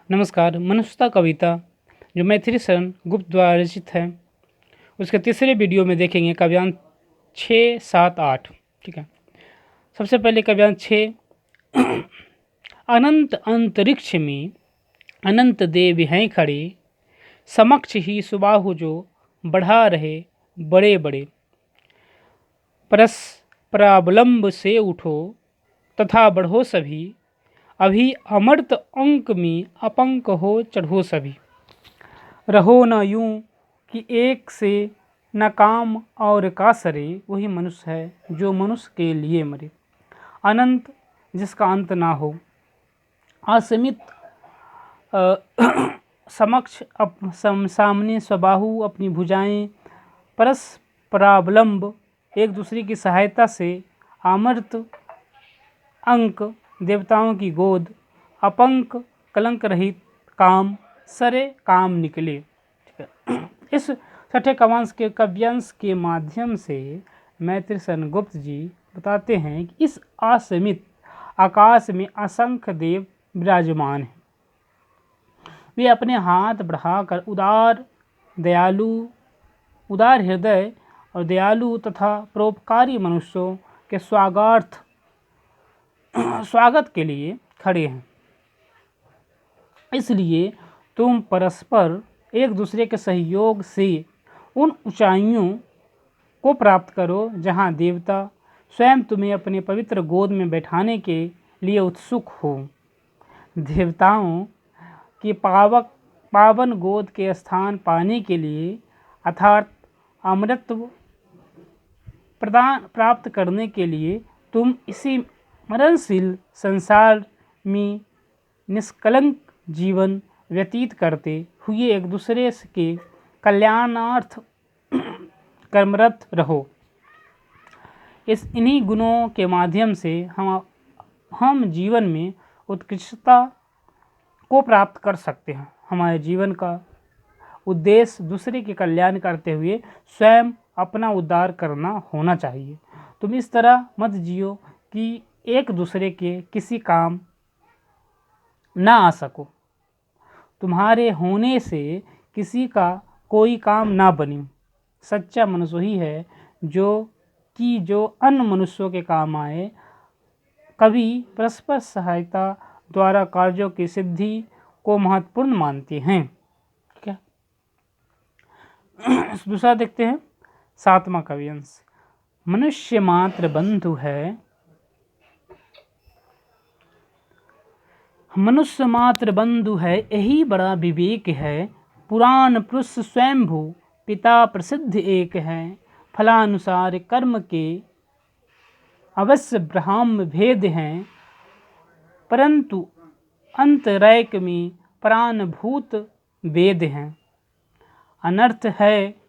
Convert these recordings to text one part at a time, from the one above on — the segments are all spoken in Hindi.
नमस्कार। मनुष्यता कविता जो मैथिली शरण गुप्त द्वारा रचित है, उसके तीसरे वीडियो में देखेंगे काव्यांश 6, 7, 8। ठीक है। सबसे पहले काव्यांश 6। अनंत अंतरिक्ष में अनंत देव हैं खड़े, समक्ष ही सुबाहु जो बढ़ा रहे बड़े बड़े। परावलंब से उठो तथा बढ़ो सभी, अभी अमर्त अंक में अपंक हो चढ़ो सभी। रहो न यूं कि एक से न काम और का सरे, वही मनुष्य है जो मनुष्य के लिए मरे। अनंत जिसका अंत ना हो, असीमित समक्ष सामने स्वबाहु अपनी भुजाएं, परस्परावलंब एक दूसरे की सहायता से, अमर्त अंक देवताओं की गोद, अपंक कलंक रहित, काम सरे काम निकले। ठीक है। इस छठे काव्यांश के माध्यम से मैथिली शरण गुप्त जी बताते हैं कि इस असीमित आकाश में असंख्य देव विराजमान हैं। वे अपने हाथ बढ़ाकर उदार हृदय और दयालु तथा परोपकारी मनुष्यों के स्वागत के लिए खड़े हैं। इसलिए तुम परस्पर एक दूसरे के सहयोग से उन ऊंचाइयों को प्राप्त करो जहां देवता स्वयं तुम्हें अपने पवित्र गोद में बैठाने के लिए उत्सुक हो। देवताओं की पावन गोद के स्थान पाने के लिए अर्थात अमृतत्व प्राप्त करने के लिए तुम इसी मरणशील संसार में निष्कलंक जीवन व्यतीत करते हुए एक दूसरे के कल्याणार्थ कर्मरत रहो। इन्हीं गुणों के माध्यम से हम जीवन में उत्कृष्टता को प्राप्त कर सकते हैं। हमारे जीवन का उद्देश्य दूसरे के कल्याण करते हुए स्वयं अपना उद्धार करना होना चाहिए। तुम इस तरह मत जियो कि एक दूसरे के किसी काम ना आ सको, तुम्हारे होने से किसी का कोई काम ना बने। सच्चा मनुष्य ही है जो अन्य मनुष्यों के काम आए। कवि परस्पर सहायता द्वारा कार्यों की सिद्धि को महत्वपूर्ण मानते हैं। ठीक है। दूसरा देखते हैं, 7वां काव्यांश। मनुष्य मात्र बंधु है, मनुष्य मात्र बंधु है, यही बड़ा विवेक है। पुराण पुरुष स्वयंभू पिता प्रसिद्ध एक है, फलानुसार कर्म के अवश्य ब्रह्म भेद हैं, परंतु अंतरैक में प्राणभूत वेद हैं। अनर्थ है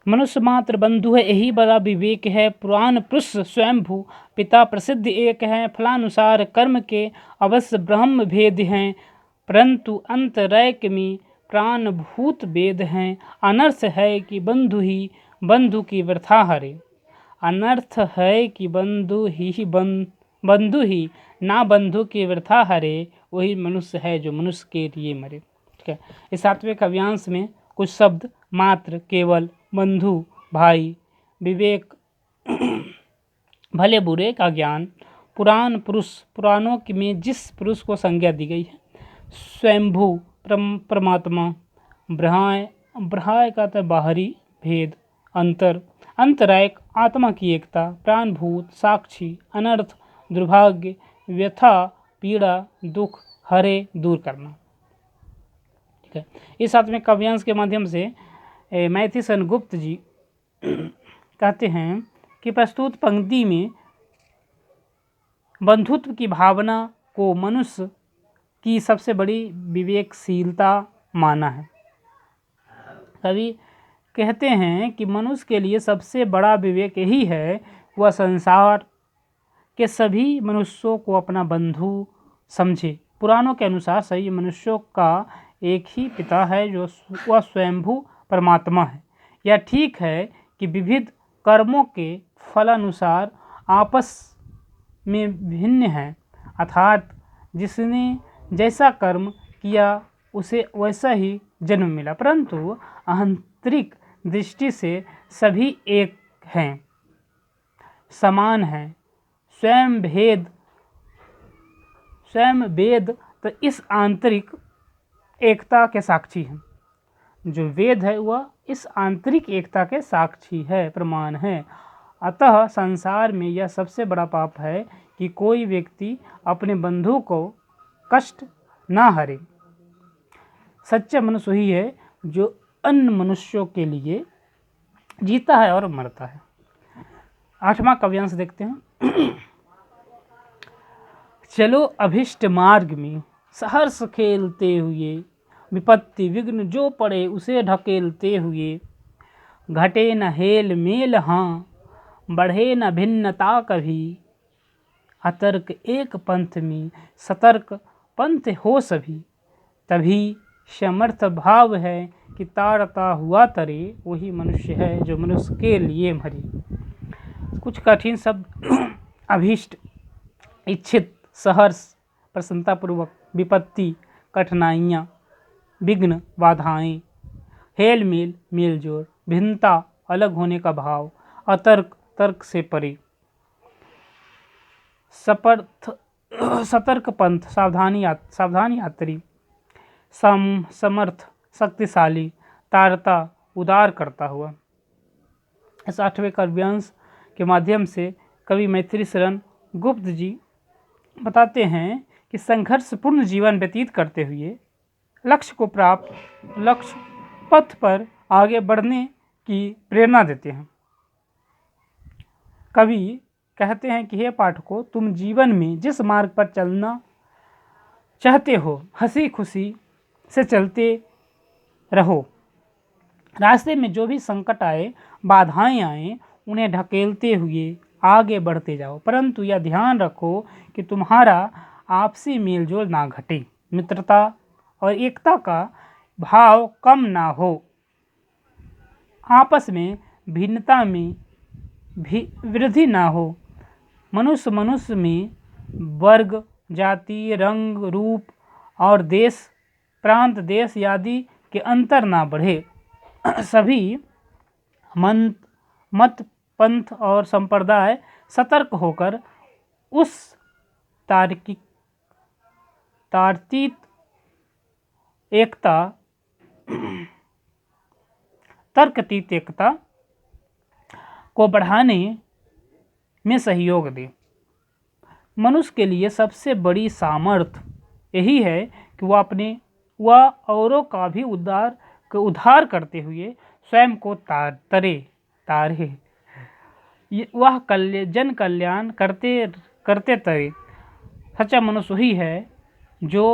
मनुष्य मात्र बंधु है, यही बड़ा विवेक है। पुराण पुरुष स्वयंभू पिता प्रसिद्ध एक है, फलानुसार कर्म के अवश्य ब्रह्म भेद हैं, परंतु अंतरैक में प्राणभूत वेद हैं। अनर्थ है कि बंधु की वृथा हरे, अनर्थ है कि बंधु ही ना बंधु की वृथा हरे, वही मनुष्य है जो मनुष्य के लिए मरे। ठीक है। इस 7वें काव्यांश में कुछ शब्द मात्र, केवल, बंधु, भाई, विवेक, भले बुरे का ज्ञान, पुराण पुरुष, पुराणों में जिस पुरुष को संज्ञा दी गई है, स्वयंभू परमात्मा, ब्रह्माय का तो बाहरी भेद, अंतरैक आत्मा की एकता, प्राणभूत साक्षी, अनर्थ दुर्भाग्य, व्यथा पीड़ा दुख हरे दूर करना। ठीक है। इस 7वें काव्यांश के माध्यम से मैथिली शरण गुप्त जी कहते हैं कि प्रस्तुत पंक्ति में बंधुत्व की भावना को मनुष्य की सबसे बड़ी विवेकशीलता माना है। कवि कहते हैं कि मनुष्य के लिए सबसे बड़ा विवेक यही है, वह संसार के सभी मनुष्यों को अपना बंधु समझे। पुराणों के अनुसार सभी मनुष्यों का एक ही पिता है, जो वह स्वयंभू परमात्मा है। यह ठीक है कि विविध कर्मों के फलानुसार आपस में भिन्न हैं, अर्थात जिसने जैसा कर्म किया उसे वैसा ही जन्म मिला, परंतु आंतरिक दृष्टि से सभी एक हैं, समान हैं। स्वयं वेद तो इस आंतरिक एकता के साक्षी हैं। जो वेद है वह इस आंतरिक एकता के साक्षी है, प्रमाण है। अतः संसार में यह सबसे बड़ा पाप है कि कोई व्यक्ति अपने बंधु को कष्ट ना हरे। सच्चा मनुष्य ही है जो अन्य मनुष्यों के लिए जीता है और मरता है। 8वां काव्यांश देखते हैं। चलो अभिष्ट मार्ग में सहर्ष खेलते हुए, विपत्ति विघ्न जो पड़े उसे ढकेलते हुए। घटे न हेल मेल हाँ, बढ़े न भिन्नता कभी। अतर्क एक पंथ में सतर्क पंथ हो सभी। तभी समर्थ भाव है कि तारता हुआ तरे, वही मनुष्य है जो मनुष्य के लिए मरे। कुछ कठिन शब्द अभीष्ट, इच्छित, सहर्ष, प्रसन्नतापूर्वक, विपत्ति, कठिनाइयाँ, विघ्न, बाधाएं, हेल मेल, मेल जोड़, भिन्नता, अलग होने का भाव, अतर्क, तर्क से परे, सतर्क पंथ, सावधानी यात्री, समर्थ, शक्तिशाली, तारता, उदार करता हुआ। इस 8वें काव्यांश के माध्यम से कवि मैथिली शरण गुप्त जी बताते हैं कि संघर्षपूर्ण जीवन व्यतीत करते हुए लक्ष्य पथ पर आगे बढ़ने की प्रेरणा देते हैं। कवि कहते हैं कि हे पाठकों, तुम जीवन में जिस मार्ग पर चलना चाहते हो, हंसी खुशी से चलते रहो। रास्ते में जो भी संकट आए, बाधाएं आए, उन्हें ढकेलते हुए आगे बढ़ते जाओ, परंतु यह ध्यान रखो कि तुम्हारा आपसी मेलजोल ना घटे, मित्रता और एकता का भाव कम ना हो, आपस में भिन्नता में वृद्धि ना हो, मनुष्य में वर्ग, जाति, रंग, रूप और देश, प्रांत, देश आदि के अंतर ना बढ़े। सभी मत, पंथ और संप्रदाय सतर्क होकर उस तार्किक एकता, तर्कतीत एकता को बढ़ाने में सहयोग दें। मनुष्य के लिए सबसे बड़ी सामर्थ्य यही है कि वह औरों का भी उद्धार करते हुए स्वयं को तारे। वह जन कल्याण करते तरे। सच्चा मनुष्य ही है जो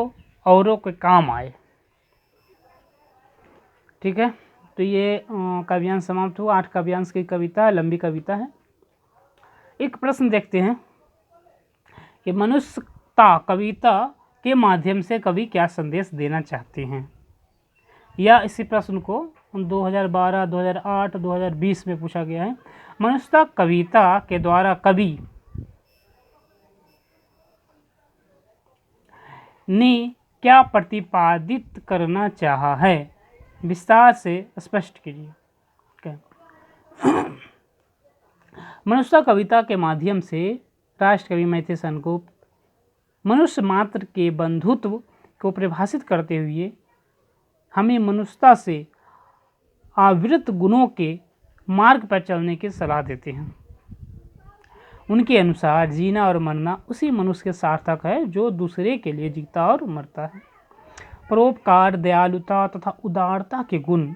औरों के काम आए। ठीक है, तो ये काव्यांश समाप्त हुआ। 8 काव्यांश की कविता, लंबी कविता है। एक प्रश्न देखते हैं कि मनुष्यता कविता के माध्यम से कवि क्या संदेश देना चाहते हैं, या इसी प्रश्न को 2012, 2008, 2020 में पूछा गया है। मनुष्यता कविता के द्वारा कवि ने क्या प्रतिपादित करना चाहा है, विस्तार से स्पष्ट कीजिए। मनुष्यता कविता के माध्यम से राष्ट्रकवि मैथिली शरण गुप्त मनुष्य मात्र के बंधुत्व को परिभाषित करते हुए हमें मनुष्यता से आवृत गुणों के मार्ग पर चलने की सलाह देते हैं। उनके अनुसार जीना और मरना उसी मनुष्य के सार्थक है जो दूसरे के लिए जीता और मरता है। परोपकार, दयालुता तथा उदारता के गुण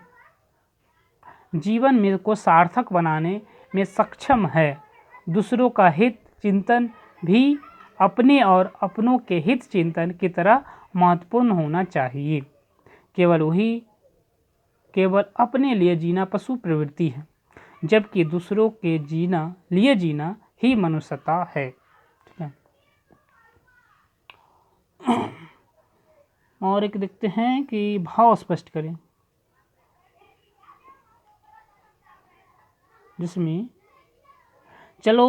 जीवन में को सार्थक बनाने में सक्षम है। दूसरों का हित चिंतन भी अपने और अपनों के हित चिंतन की तरह महत्वपूर्ण होना चाहिए। केवल अपने लिए जीना पशु प्रवृत्ति है, जबकि दूसरों के लिए जीना ही मनुष्यता है। ठीक है, और एक देखते हैं कि भाव स्पष्ट करें, जिसमें चलो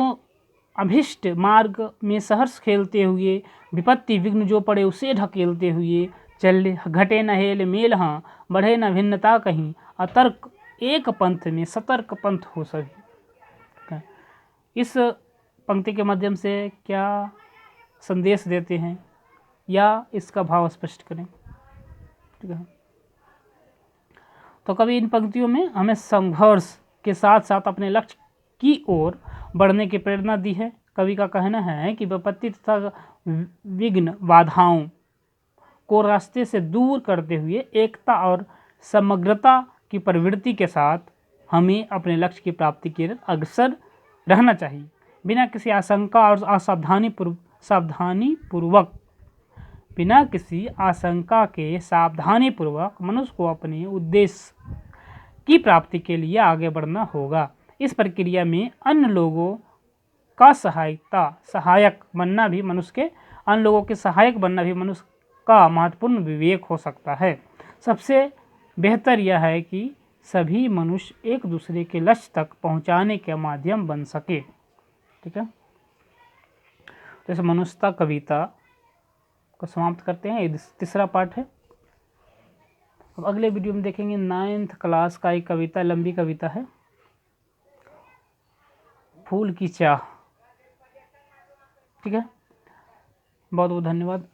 अभिष्ट मार्ग में सहर्ष खेलते हुए, विपत्ति विघ्न जो पड़े उसे ढकेलते हुए, चल घटे न हेल मेल हाँ, बढ़े न भिन्नता कहीं, अतर्क एक पंथ में सतर्क पंथ हो सभी। इस पंक्ति के माध्यम से क्या संदेश देते हैं या इसका भाव स्पष्ट करें, ठीक है। तो कवि इन पंक्तियों में हमें संघर्ष के साथ साथ अपने लक्ष्य की ओर बढ़ने की प्रेरणा दी है। कवि का कहना है कि विपत्ति तथा विघ्न बाधाओं को रास्ते से दूर करते हुए एकता और समग्रता की प्रवृत्ति के साथ हमें अपने लक्ष्य की प्राप्ति की ओर अग्रसर रहना चाहिए, बिना किसी आशंका और बिना किसी आशंका के सावधानीपूर्वक मनुष्य को अपने उद्देश्य की प्राप्ति के लिए आगे बढ़ना होगा। इस प्रक्रिया में अन्य लोगों का सहायक बनना भी मनुष्य का महत्वपूर्ण विवेक हो सकता है। सबसे बेहतर यह है कि सभी मनुष्य एक दूसरे के लक्ष्य तक पहुंचाने के माध्यम बन सके, ठीक है। तो इस मनुष्यता कविता को समाप्त करते हैं। ये तीसरा पार्ट है। अब अगले वीडियो में देखेंगे 9th क्लास का एक कविता, लंबी कविता है, फूल की चाह, ठीक है। बहुत बहुत धन्यवाद।